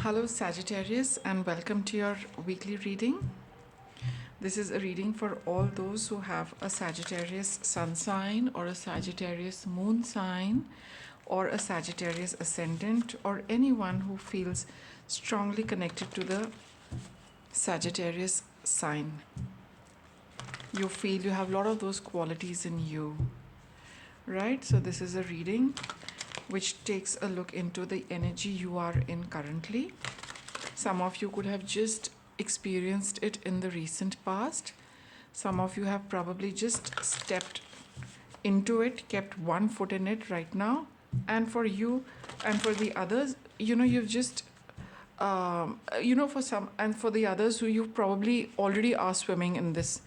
Hello, Sagittarius, and welcome to your weekly reading. This is a reading for all those who have a Sagittarius sun sign, or a Sagittarius moon sign, or a Sagittarius ascendant, or anyone who feels strongly connected to the Sagittarius sign. You feel you have a lot of those qualities in you, right? So, this is a reading which takes a look into the energy you are in currently. Some of you could have just experienced it in the recent past. Some of you have probably just stepped into it, kept one foot in it right now. And for you and for the others, you've just, for some, and for the others who you probably already are swimming in this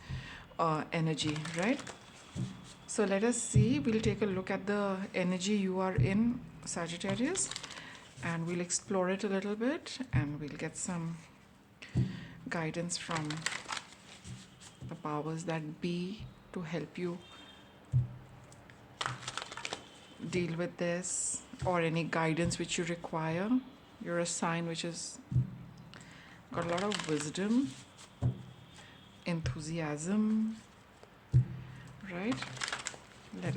energy, right? So let us see. We'll take a look at the energy you are in, Sagittarius, and we'll explore it a little bit and we'll get some guidance from the powers that be to help you deal with this, or any guidance which you require. You're a sign which has got a lot of wisdom, enthusiasm, right? Let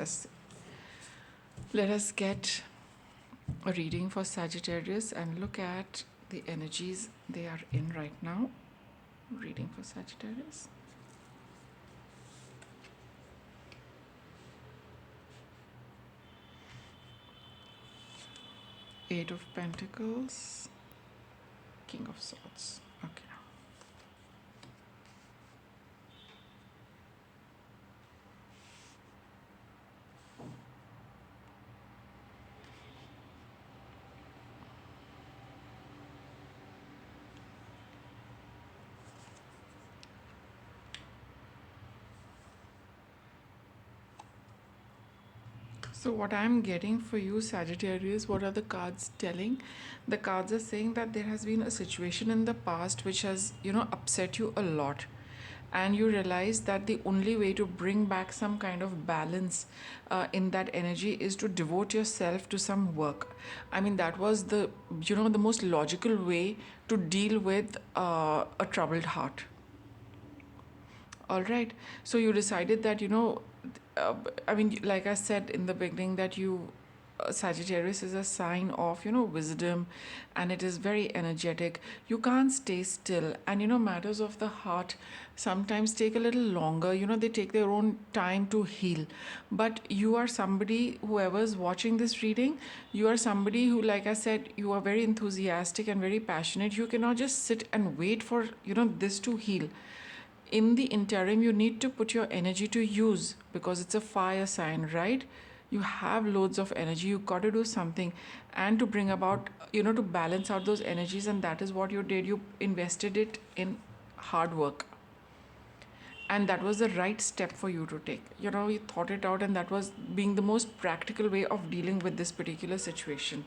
us get a reading for Sagittarius and look at the energies they are in right now. Reading for Sagittarius. Eight of Pentacles, King of Swords. Okay. So what I'm getting for you, Sagittarius, what are the cards telling? The cards are saying that there has been a situation in the past which has, upset you a lot. And you realize that the only way to bring back some kind of balance in that energy is to devote yourself to some work. I mean, that was the most logical way to deal with a troubled heart. All right. So you decided that, uh, I mean, like I said in the beginning, that Sagittarius is a sign of, wisdom, and it is very energetic. You can't stay still. And, matters of the heart sometimes take a little longer. They take their own time to heal. But you are somebody, whoever's watching this reading, you are somebody who, like I said, you are very enthusiastic and very passionate. You cannot just sit and wait for, this to heal. In the interim, you need to put your energy to use, because it's a fire sign, right? You have loads of energy, you got to do something, and to bring about, to balance out those energies. And that is what you did. You invested it in hard work, and that was the right step for you to take. You thought it out, and that was being the most practical way of dealing with this particular situation,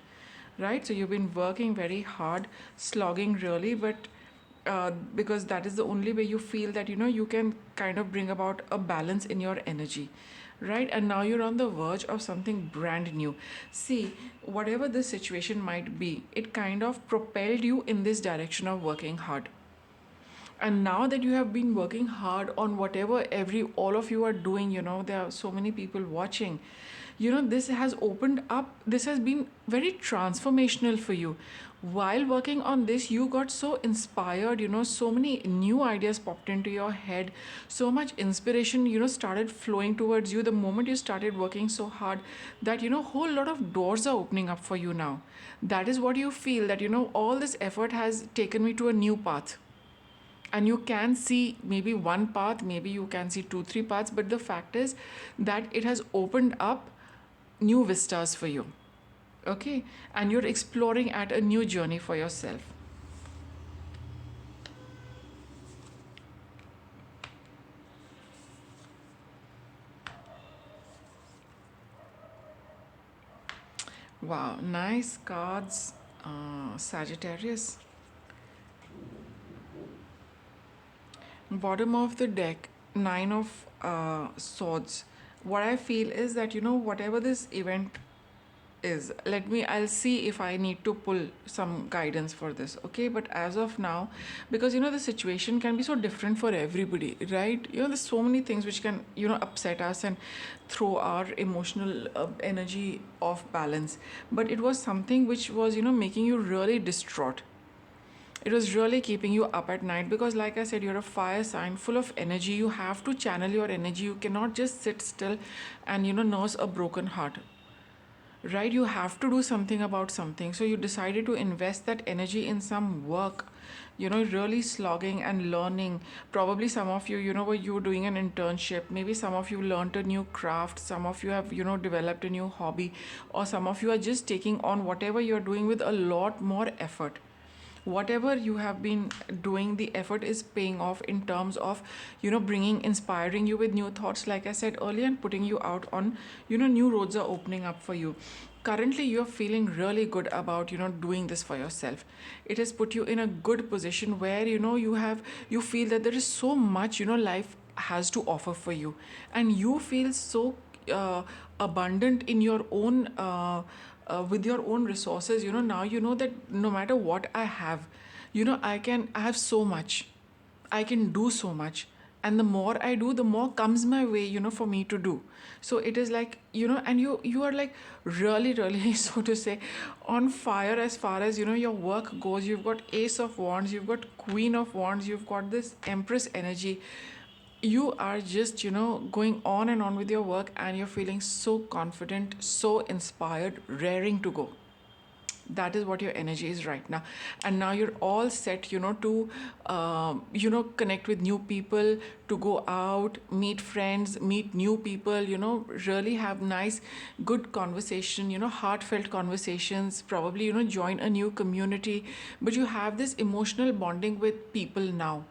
right? So you've been working very hard, slogging really, but because that is the only way you feel that you can kind of bring about a balance in your energy, right? And now you're on the verge of something brand new. See, whatever the situation might be, it kind of propelled you in this direction of working hard. And now that you have been working hard on whatever all of you are doing, there are so many people watching, this has opened up, this has been very transformational for you. While working on this, you got so inspired, so many new ideas popped into your head, so much inspiration, started flowing towards you the moment you started working so hard, that whole lot of doors are opening up for you now. That is what you feel, that all this effort has taken me to a new path. And you can see maybe one path, maybe you can see two, three paths, but the fact is that it has opened up new vistas for you. Okay? And you're exploring at a new journey for yourself. Wow, nice cards, Sagittarius. Bottom of the deck, Nine of Swords. What I feel is that, whatever this event is. I'll see if I need to pull some guidance for this, okay? But as of now, because the situation can be so different for everybody, right? There's so many things which can upset us and throw our emotional energy off balance. But it was something which was making you really distraught. It was really keeping you up at night because, like I said, you're a fire sign full of energy. You have to channel your energy. You cannot just sit still and nurse a broken heart, right? You have to do something about something. So you decided to invest that energy in some work, really slogging and learning. Probably some of you, you were doing an internship. Maybe some of you learned a new craft. Some of you have, developed a new hobby, or some of you are just taking on whatever you're doing with a lot more effort. Whatever you have been doing, the effort is paying off in terms of bringing, inspiring you with new thoughts, like I said earlier, and putting you out on new roads are opening up for you. Currently you're feeling really good about doing this for yourself. It has put you in a good position where you feel that there is so much life has to offer for you, and you feel so abundant in your own with your own resources. Now that no matter what I have, I have so much, I can do so much, and the more I do, the more comes my way for me to do. So it is like and you are like really really so to say on fire as far as your work goes. You've got Ace of Wands, you've got Queen of Wands, you've got this Empress energy. You are just going on and on with your work, and you're feeling so confident, so inspired, raring to go. That is what your energy is right now. And now you're all set to connect with new people, to go out, meet friends, meet new people, really have nice good conversation, heartfelt conversations, probably join a new community. But you have this emotional bonding with people now.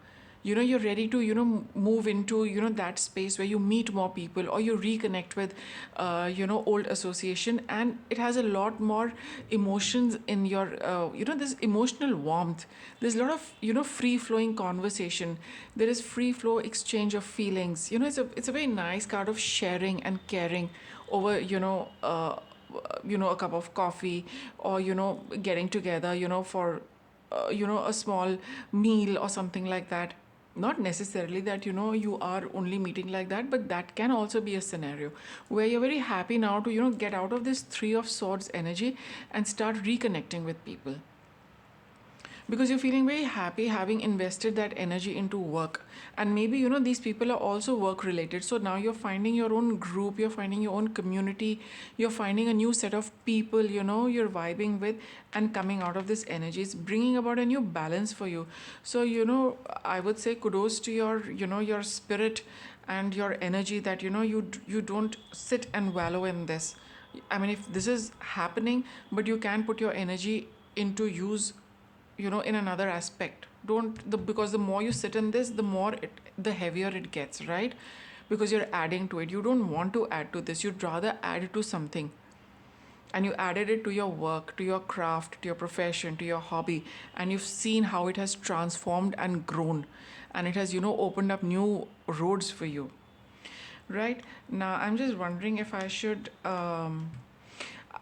You're ready to move into that space where you meet more people, or you reconnect with old association, and it has a lot more emotions in your this emotional warmth. There's a lot of free flowing conversation. There is free flow exchange of feelings. It's a very nice card of sharing and caring over a cup of coffee, or getting together for a small meal or something like that. Not necessarily that you are only meeting like that, but that can also be a scenario where you're very happy now to get out of this Three of Swords energy and start reconnecting with people, because you're feeling very happy having invested that energy into work. And maybe these people are also work related, so now you're finding your own group, you're finding your own community, you're finding a new set of people you're vibing with, and coming out of this energy is bringing about a new balance for you. So I would say kudos to your your spirit and your energy, that you don't sit and wallow in this. I mean, if this is happening, but you can put your energy into use in another aspect. Don't the Because the more you sit in this, the heavier it gets, right? Because you're adding to it. You don't want to add to this, you'd rather add to something. And you added it to your work, to your craft, to your profession, to your hobby, and you've seen how it has transformed and grown, and it has opened up new roads for you. Right now, I'm just wondering if I should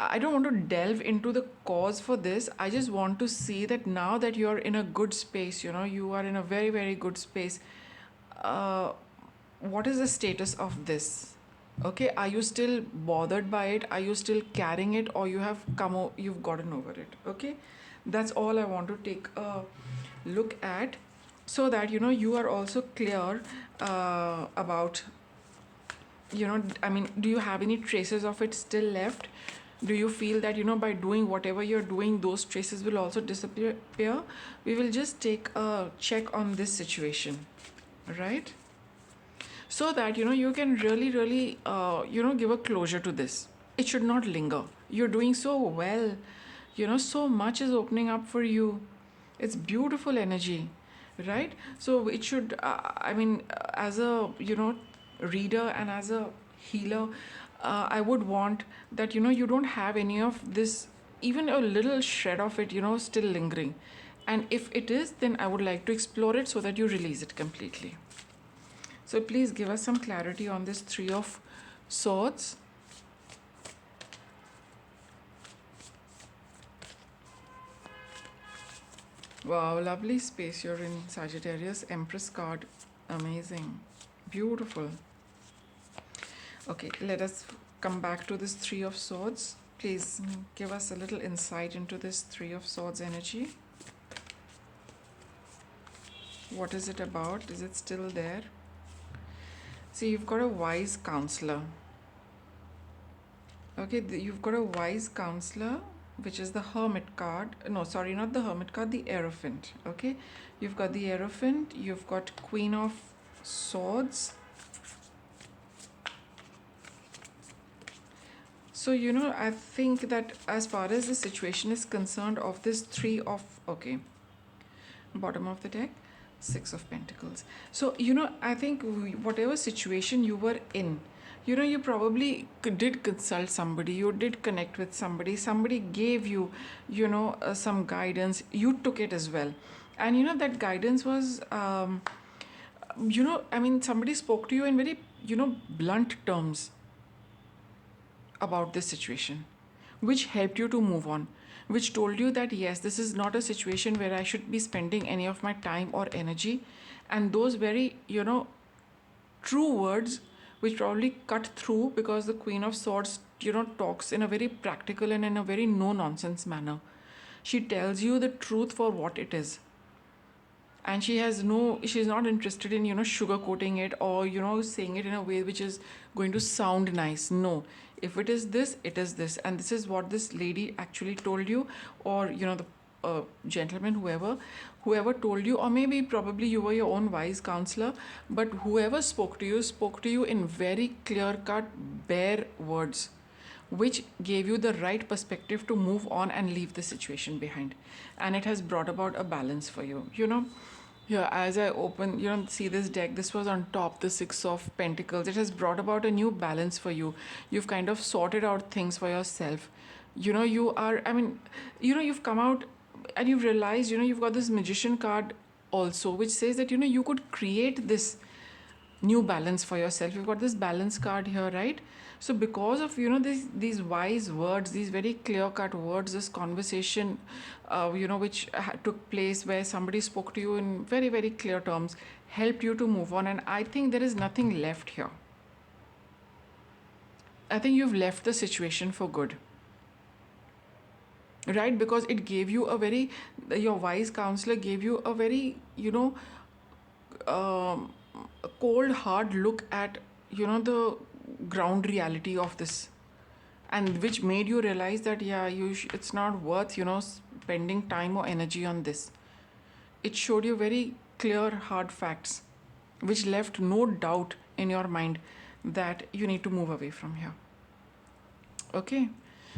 I don't want to delve into the cause for this. I just want to see that now that you're in a good space, you are in a very, very good space. Uh, what is the status of this? Okay, are you still bothered by it? Are you still carrying it, or you've gotten over it? Okay, that's all I want to take a look at, so that you are also clear about I mean, do you have any traces of it still left? Do you feel that by doing whatever you're doing, those traces will also disappear? We will just take a check on this situation, right? So that you can really really give a closure to this. It should not linger. You're doing so well, so much is opening up for you. It's beautiful energy, right? So it should I mean, as a reader and as a healer, I would want that you don't have any of this, even a little shred of it still lingering. And if it is, then I would like to explore it so that you release it completely. So please give us some clarity on this Three of Swords. Wow, lovely space you're in, Sagittarius. Empress card. Amazing. Beautiful. Okay, let us come back to this Three of Swords. Please give us a little insight into this Three of Swords energy. What is it about? Is it still there? See, you've got a wise counselor. Okay, you've got a wise counselor, which is the Hermit card. No, sorry, not the Hermit card, the Hierophant. Okay, you've got the Hierophant, you've got Queen of Swords. So, I think that as far as the situation is concerned, of this Three of, okay, bottom of the deck, Six of Pentacles. So, I think whatever situation you were in, you probably did consult somebody, you did connect with somebody, somebody gave you, some guidance, you took it as well. And, that guidance was, I mean, somebody spoke to you in very, blunt terms about this situation, which helped you to move on, which told you that yes, this is not a situation where I should be spending any of my time or energy. And those very, true words, which probably cut through, because the Queen of Swords, talks in a very practical and in a very no nonsense manner. She tells you the truth for what it is, and she's not interested in sugarcoating it, or saying it in a way which is going to sound nice. No, if it is this, it is this, and this is what this lady actually told you, or the gentleman, whoever told you, or maybe probably you were your own wise counselor, but whoever spoke to you in very clear cut, bare words, which gave you the right perspective to move on and leave the situation behind. And it has brought about a balance for you. Here, as I open, see this deck, this was on top, the Six of Pentacles. It has brought about a new balance for you. You've kind of sorted out things for yourself. You are, I mean, you've come out and you've realized, you've got this Magician card also, which says that, you could create this new balance for yourself. You've got this balance card here, right? So because of these wise words, these very clear cut words, this conversation which took place, where somebody spoke to you in very very clear terms, helped you to move on. And I think there is nothing left here. I think you've left the situation for good, right? Because it gave you a very, your wise counselor gave you a very, um, a cold hard look at the ground reality of this, and which made you realize that yeah, it's not worth spending time or energy on this. It showed you very clear hard facts, which left no doubt in your mind that you need to move away from here. Okay,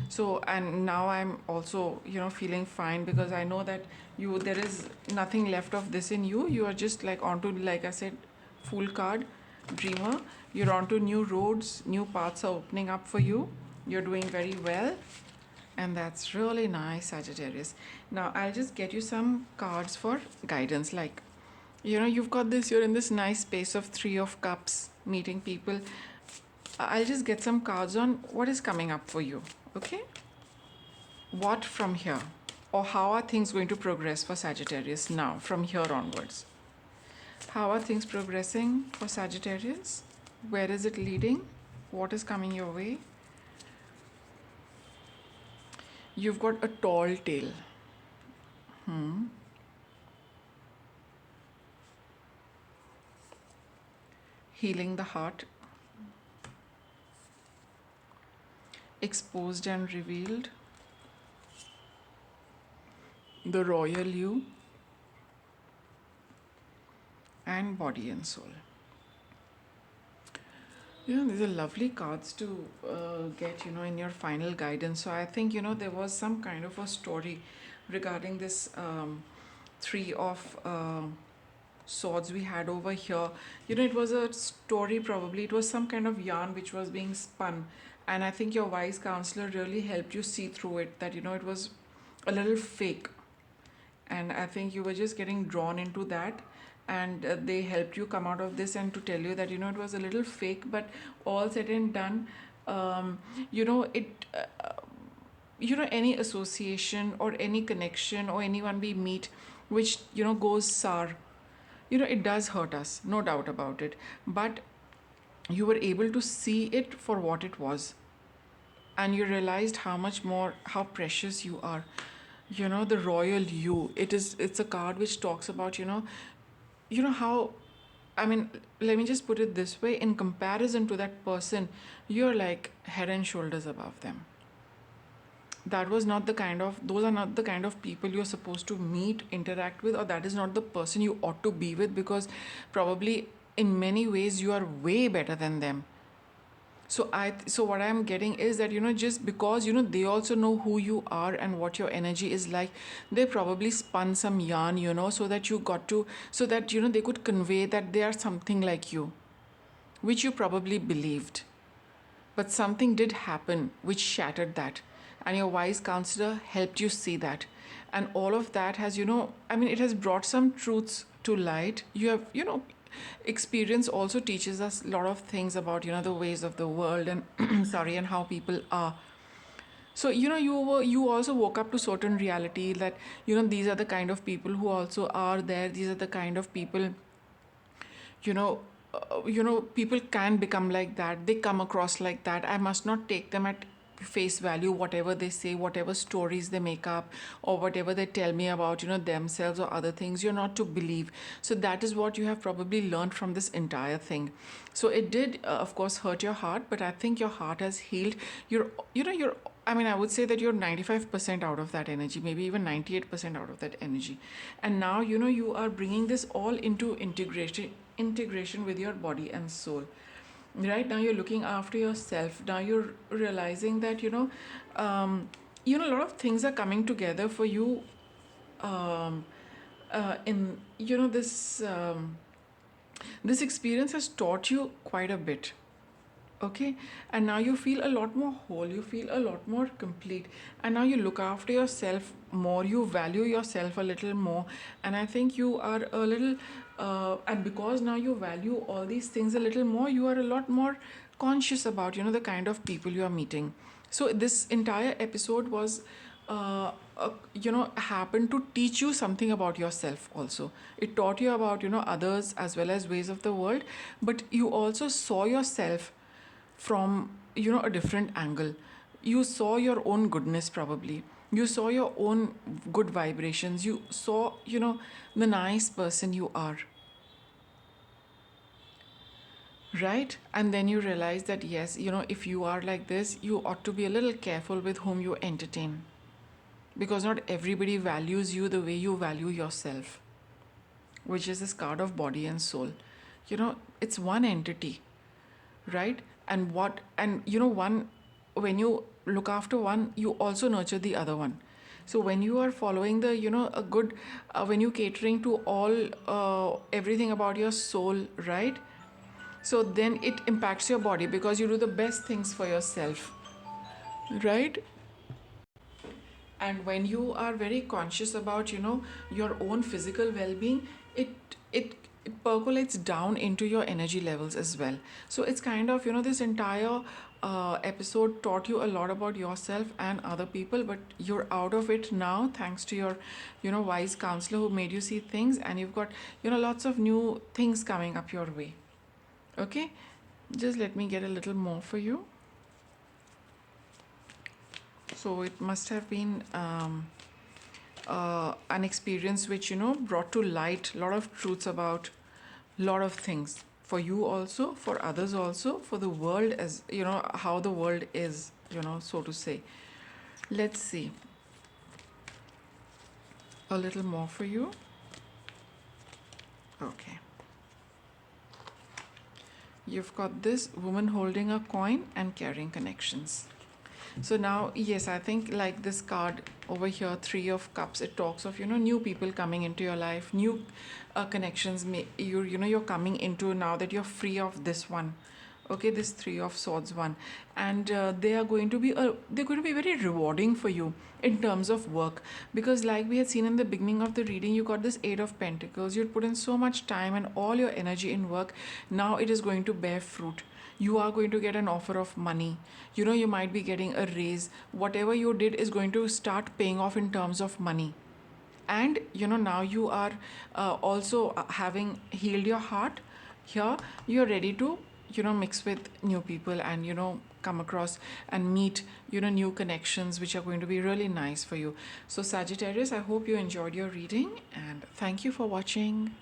so and now I'm also feeling fine, because I know that there is nothing left of this in you. You are just like onto, like I said, Fool card, dreamer. You're onto new roads, new paths are opening up for you. You're doing very well, and that's really nice, Sagittarius. Now I'll just get you some cards for guidance. Like, you've got this, you're in this nice space of Three of Cups, meeting people. I'll just get some cards on what is coming up for you. Okay, what from here, or how are things going to progress for Sagittarius now from here onwards? How are things progressing for Sagittarius? Where is it leading? What is coming your way? You've got a tall tale. Healing the heart. Exposed and revealed. The royal you. And body and soul. These are lovely cards to get, in your final guidance. So I think, there was some kind of a story regarding this Three of Swords we had over here. It was a story, probably. It was some kind of yarn which was being spun. And I think your wise counselor really helped you see through it, that, it was a little fake. And I think you were just getting drawn into that, and they helped you come out of this, and to tell you that it was a little fake, but all said and done, it any association or any connection or anyone we meet, which goes sour. It does hurt us, no doubt about it, but you were able to see it for what it was, and you realized how precious you are. The royal you, it's a card which talks about how, I mean, let me just put it this way: in comparison to that person, you're like head and shoulders above them. Those are not the kind of people you're supposed to meet, interact with, or that is not the person you ought to be with, because probably in many ways you are way better than them. So what I'm getting is that just because they also know who you are and what your energy is like, they probably spun some yarn, so that they could convey that they are something like you, which you probably believed. But something did happen which shattered that, and your wise counselor helped you see that. And all of that has, it has brought some truths to light. You have, experience also teaches us a lot of things about, the ways of the world, and sorry, and how people are. So, you also woke up to certain reality that, these are the kind of people who also are there. These are the kind of people, you know people can become like that, they come across like that. I must not take them at face value, whatever they say, whatever stories they make up, or whatever they tell me about themselves or other things. You're not to believe. So that is what you have probably learned from this entire thing. So it did, of course, hurt your heart, but I think your heart has healed. You're I would say that you're 95% out of that energy, maybe even 98% out of that energy. And now, you are bringing this all into integration with your body and soul. Right now, you're looking after yourself. Now, you're realizing that, a lot of things are coming together for you. Um, in this experience has taught you quite a bit. Okay, and now you feel a lot more whole, you feel a lot more complete, and now you look after yourself more, you value yourself a little more. And I think you are a little and because now you value all these things a little more, you are a lot more conscious about the kind of people you are meeting. So this entire episode was happened to teach you something about yourself also. It taught you about others as well as ways of the world, but you also saw yourself from a different angle. You saw your own goodness, probably you saw your own good vibrations, you saw the nice person you are, right? And then you realize that yes, if you are like this, you ought to be a little careful with whom you entertain, because not everybody values you the way you value yourself, which is this card of body and soul. It's one entity, right? And one, when you look after one, you also nurture the other one. So when you are following the a good when you catering to all everything about your soul, right? So then it impacts your body, because you do the best things for yourself, right? And when you are very conscious about your own physical well-being, it it percolates down into your energy levels as well. So it's kind of this entire episode taught you a lot about yourself and other people, but you're out of it now thanks to your wise counselor who made you see things, and you've got lots of new things coming up your way. Okay, just let me get a little more for you. So it must have been an experience which brought to light a lot of truths about a lot of things, for you also, for others also, for the world, as how the world is, so to say. Let's see a little more for you. Okay, you've got this woman holding a coin and carrying connections. So now, yes, I think like this card over here, Three of Cups, it talks of new people coming into your life, new connections. You're coming into, now that you're free of this one. Okay, this Three of Swords one, and they are going to be they're going to be very rewarding for you in terms of work, because like we had seen in the beginning of the reading, you got this Eight of Pentacles. You'd put in so much time and all your energy in work. Now it is going to bear fruit. You are going to get an offer of money. You might be getting a raise. Whatever you did is going to start paying off in terms of money. And now you are also having healed your heart. Here you're ready to mix with new people, and come across and meet new connections which are going to be really nice for you. So Sagittarius, I hope you enjoyed your reading, and thank you for watching.